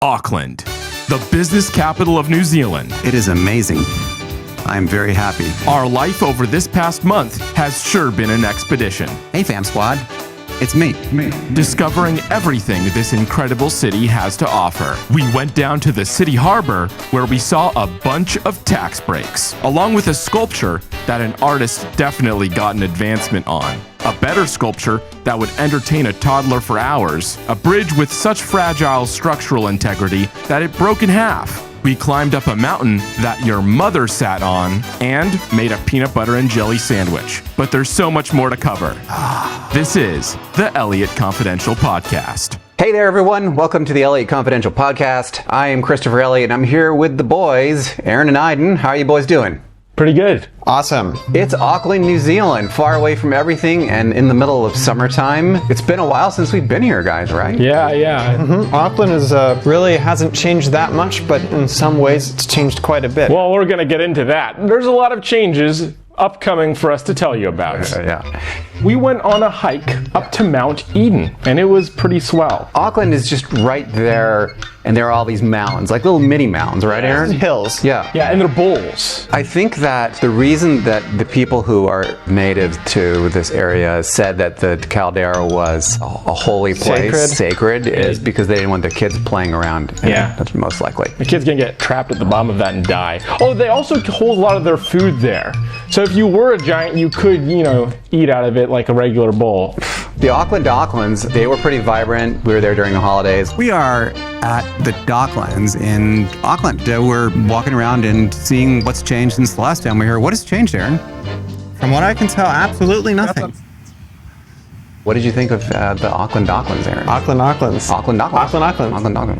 Auckland, the business capital of New Zealand. It is amazing. I'm very happy. Our life over this past month has sure been an expedition. Hey, fam squad. It's me. Discovering everything this incredible city has to offer. We went down to the city harbor where we saw a bunch of tax breaks, along with a sculpture that an artist definitely got an advancement on. A better sculpture that would entertain a toddler for hours. A bridge with such fragile structural integrity that it broke in half. We climbed up a mountain that your mother sat on and made a peanut butter and jelly sandwich. But there's so much more to cover. This is the Elliott Confidential Podcast. Hey there, everyone. Welcome to the Elliott Confidential Podcast. I am Christopher Elliott, and I'm here with the boys, Aaron and Aiden. How are you boys doing? Pretty good. Awesome. It's Auckland, New Zealand, far away from everything and in the middle of summertime. It's been a while since we've been here, guys, right? Yeah. Auckland is really hasn't changed that much, but in some ways it's changed quite a bit. Well, we're going to get into that. There's a lot of changes upcoming for us to tell you about. Yeah. We went on a hike up to Mount Eden, and it was pretty swell. Auckland is just right there, and there are all these mountains, like little mini mountains, right, Aaron? Hills. Yeah. Yeah, and they're bowls. I think that the reason that the people who are native to this area said that the caldera was a holy place, sacred, is because they didn't want their kids playing around. Yeah. That's most likely. The kids can get trapped at the bottom of that and die. Oh, they also hold a lot of their food there. So if you were a giant, you could, eat out of it like a regular bowl. The Auckland Docklands, they were pretty vibrant. We were there during the holidays. We are at the Docklands in Auckland. We're walking around and seeing what's changed since the last time we were here. What has changed, Aaron? From what I can tell, absolutely nothing. What did you think of the Auckland Docklands, Aaron? Auckland Docklands.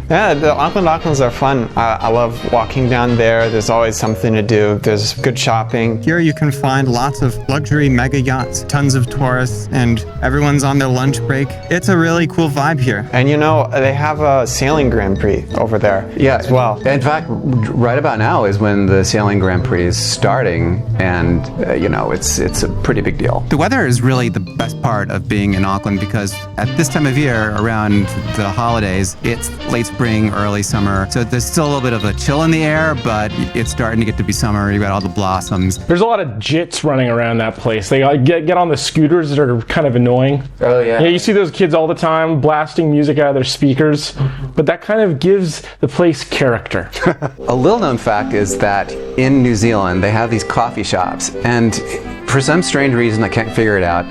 Yeah, the Auckland Docklands are fun. I love walking down there. There's always something to do. There's good shopping. Here you can find lots of luxury mega yachts, tons of tourists, and everyone's on their lunch break. It's a really cool vibe here. And they have a sailing Grand Prix over there as well. In fact, right about now is when the sailing Grand Prix is starting, and it's a pretty big deal. The weather is really the best part of being in Auckland because at this time of year, around the holidays, it's late spring, early summer. So there's still a little bit of a chill in the air, but it's starting to get to be summer. You've got all the blossoms. There's a lot of jits running around that place. They get on the scooters that are kind of annoying. Oh, yeah. Yeah, you see those kids all the time blasting music out of their speakers, but that kind of gives the place character. A little known fact is that in New Zealand, they have these coffee shops, and for some strange reason, I can't figure it out,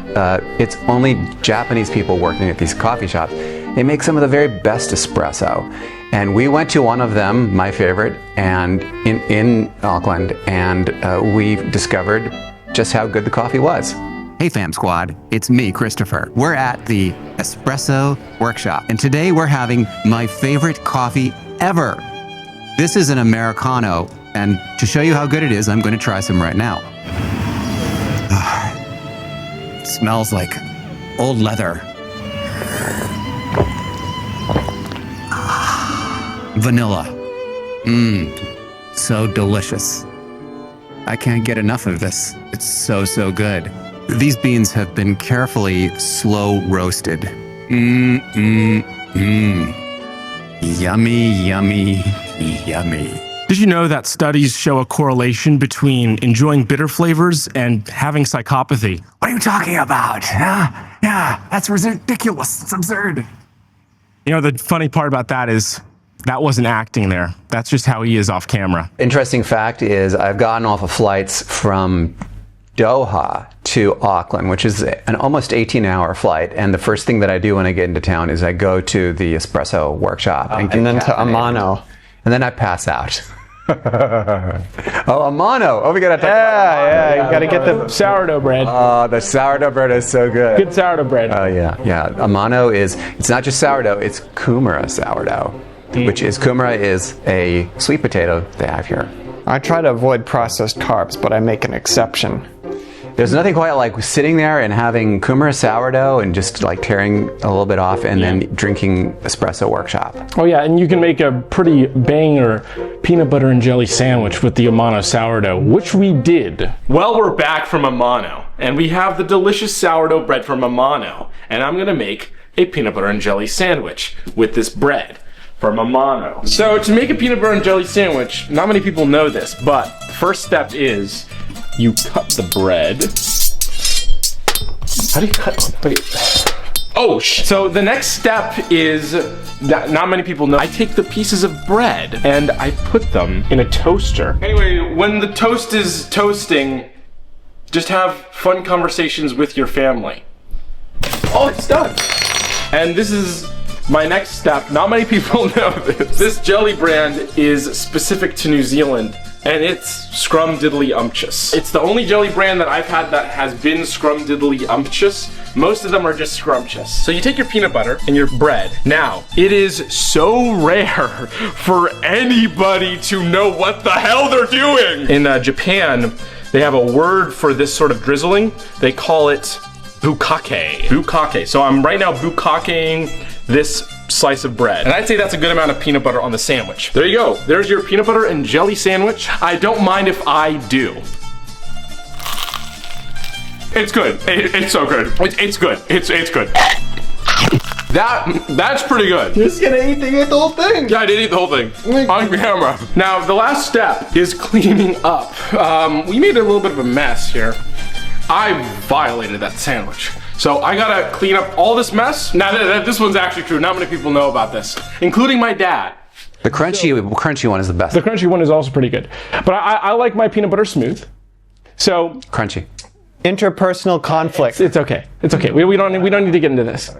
it's only Japanese people working at these coffee shops. They make some of the very best espresso. And we went to one of them, my favorite, and in Auckland, and we discovered just how good the coffee was. Hey fam squad, it's me, Christopher. We're at the Espresso Workshop, and today we're having my favorite coffee ever. This is an Americano, and to show you how good it is, I'm going to try some right now. It smells like old leather. Vanilla. So delicious. I can't get enough of this. It's so good. These beans have been carefully slow roasted. Yummy. Did you know that studies show a correlation between enjoying bitter flavors and having psychopathy? What are you talking about? Yeah, that's ridiculous. It's absurd. The funny part about that is that wasn't acting there. That's just how he is off camera. Interesting fact is I've gotten off of flights from Doha to Auckland, which is an almost 18-hour flight. And the first thing that I do when I get into town is I go to the Espresso Workshop. And then to Amano. And then I pass out. Amano. Oh, we got to talk about Amano. Yeah, you got to get the sourdough bread. Oh, the sourdough bread is so good. Good sourdough bread. Oh, yeah. Amano it's not just sourdough, it's kumara sourdough, which is, kumara is a sweet potato they have here. I try to avoid processed carbs, but I make an exception. There's nothing quite like sitting there and having kumara sourdough and just like tearing a little bit off and then drinking Espresso Workshop. Oh yeah, and you can make a pretty banger peanut butter and jelly sandwich with the Amano sourdough, which we did. Well, we're back from Amano, and we have the delicious sourdough bread from Amano, and I'm gonna make a peanut butter and jelly sandwich with this bread. for Mamano. So to make a peanut butter and jelly sandwich, not many people know this, but the first step is you cut the bread. How do you cut? Wait. Oh, so the next step is that not many people know. I take the pieces of bread and I put them in a toaster. Anyway, when the toast is toasting, just have fun conversations with your family. Oh, it's done. And this is my next step. Not many people know this. This jelly brand is specific to New Zealand, and it's scrumdiddlyumptious. It's the only jelly brand that I've had that has been scrumdiddlyumptious. Most of them are just scrumptious. So you take your peanut butter and your bread. Now, it is so rare for anybody to know what the hell they're doing. In Japan, they have a word for this sort of drizzling. They call it bukkake. Bukkake. So I'm right now bukkakeing this slice of bread. And I'd say that's a good amount of peanut butter on the sandwich. There you go. There's your peanut butter and jelly sandwich. I don't mind if I do. It's good. It's so good. It's good. It's good. That's pretty good. You're just gonna eat the whole thing. Yeah, I did eat the whole thing on camera. Now, the last step is cleaning up. We made a little bit of a mess here. I violated that sandwich. So I gotta clean up all this mess. Now, this one's actually true. Not many people know about this, including my dad. The crunchy one is the best. The crunchy one is also pretty good. But I like my peanut butter smooth. So Crunchy. Interpersonal conflict. it's okay. It's okay. We don't need to get into this.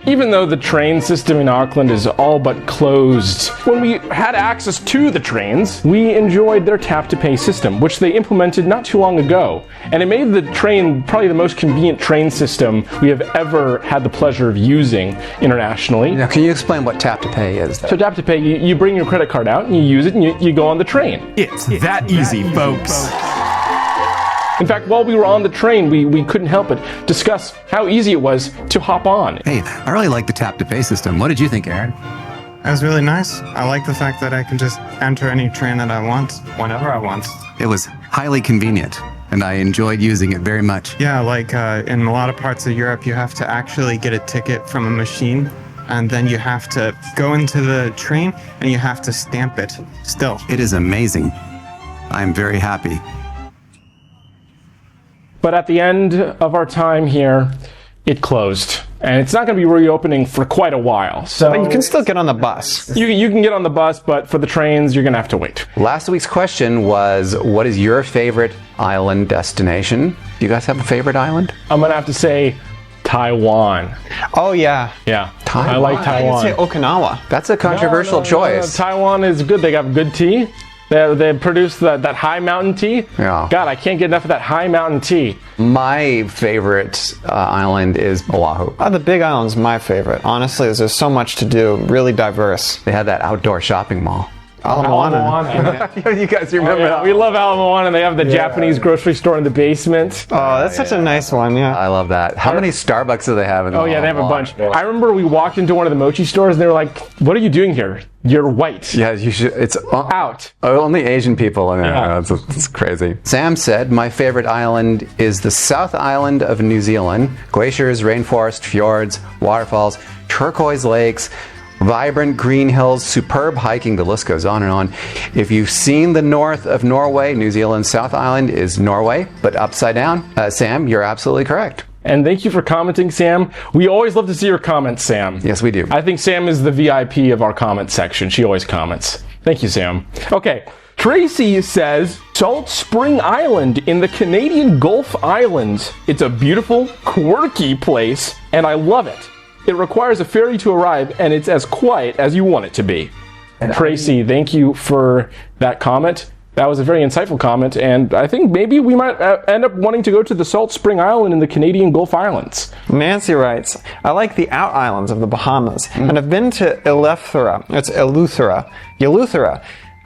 Even though the train system in Auckland is all but closed, when we had access to the trains, we enjoyed their tap-to-pay system, which they implemented not too long ago. And it made the train probably the most convenient train system we have ever had the pleasure of using internationally. Now, can you explain what tap to pay is? So tap-to-pay, you bring your credit card out and you use it and you go on the train. It's that easy, folks. In fact, while we were on the train, we couldn't help but discuss how easy it was to hop on. Hey, I really like the tap-to-pay system. What did you think, Aaron? That was really nice. I like the fact that I can just enter any train that I want, whenever I want. It was highly convenient, and I enjoyed using it very much. Yeah, like in a lot of parts of Europe, you have to actually get a ticket from a machine, and then you have to go into the train, and you have to stamp it still. It is amazing. I'm very happy. But at the end of our time here, it closed. And it's not going to be reopening for quite a while. So But you can still get on the bus. you can get on the bus, but for the trains, you're going to have to wait. Last week's question was, what is your favorite island destination? Do you guys have a favorite island? I'm going to have to say Taiwan. Oh yeah. Yeah, Taiwan? I like I Taiwan. say Okinawa. That's a controversial choice. Taiwan is good. They got good tea. They produce that high mountain tea. Yeah. God, I can't get enough of that high mountain tea. My favorite island is Oahu. The Big Island's my favorite. Honestly, there's so much to do. Really diverse. They had that outdoor shopping mall. Ala Moana. You guys remember that? We love Ala Moana, and they have the Japanese grocery store in the basement. Oh, that's such a nice one. Yeah. I love that. How many Starbucks do they have in the Oh yeah, they have a bunch. I remember we walked into one of the mochi stores, and they were like, "What are you doing here? You're white." Yeah, you should. It's Out. only Asian people in there. Yeah. It's crazy. Sam said, my favorite island is the South Island of New Zealand. Glaciers, rainforest, fjords, waterfalls, turquoise lakes, vibrant green hills, superb hiking, the list goes on and on. If you've seen the north of Norway, New Zealand's South Island is Norway, but upside down. Sam, you're absolutely correct. And thank you for commenting, Sam. We always love to see your comments, Sam. Yes, we do. I think Sam is the VIP of our comment section. She always comments. Thank you, Sam. Okay, Tracy says, Salt Spring Island in the Canadian Gulf Islands. It's a beautiful, quirky place, and I love it. It requires a ferry to arrive, and it's as quiet as you want it to be. Tracy, thank you for that comment. That was a very insightful comment, and I think maybe we might end up wanting to go to the Salt Spring Island in the Canadian Gulf Islands. Nancy writes, I like the out islands of the Bahamas, and I've been to Eleuthera,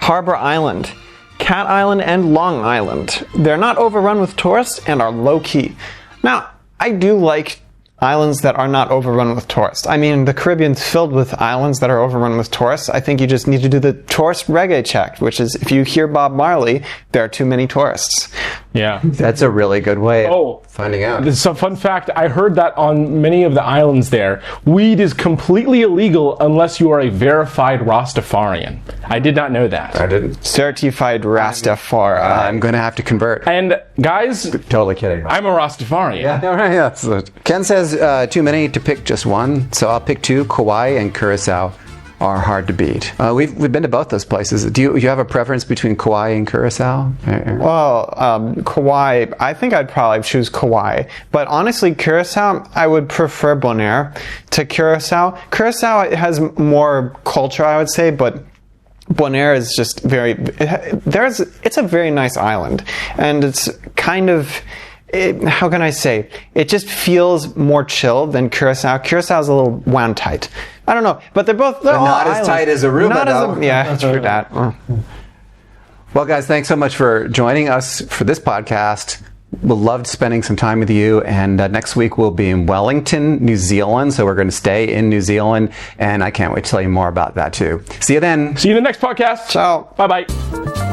Harbor Island, Cat Island, and Long Island. They're not overrun with tourists and are low-key. Now, I do like islands that are not overrun with tourists. I mean, the Caribbean's filled with islands that are overrun with tourists. I think you just need to do the tourist reggae check, which is if you hear Bob Marley, there are too many tourists. Yeah. That's a really good way of Oh. finding out. This is a fun fact. I heard that on many of the islands there, weed is completely illegal unless you are a verified Rastafarian. I did not know that. I didn't. Certified Rastafari. I'm going to have to convert. And guys, Totally kidding. I'm a Rastafarian. Yeah, all right, yeah. So Ken says too many to pick just one, so I'll pick two. Kauai and Curacao are hard to beat. We've been to both those places. Do you have a preference between Kauai and Curacao? Well, Kauai, I think I'd probably choose Kauai. But honestly, Curacao, I would prefer Bonaire to Curacao. Curacao has more culture, I would say, but Bonaire is just it's a very nice island. And it's kind of, how can I say? It just feels more chill than Curacao. Curacao is a little wound tight. I don't know, but they're all not as islands. tight as Aruba, Not though. yeah, true that. Well, guys, thanks so much for joining us for this podcast. We'll love spending some time with you. And next week we'll be in Wellington, New Zealand. So we're going to stay in New Zealand. And I can't wait to tell you more about that too. See you then. See you in the next podcast. Ciao. Bye-bye.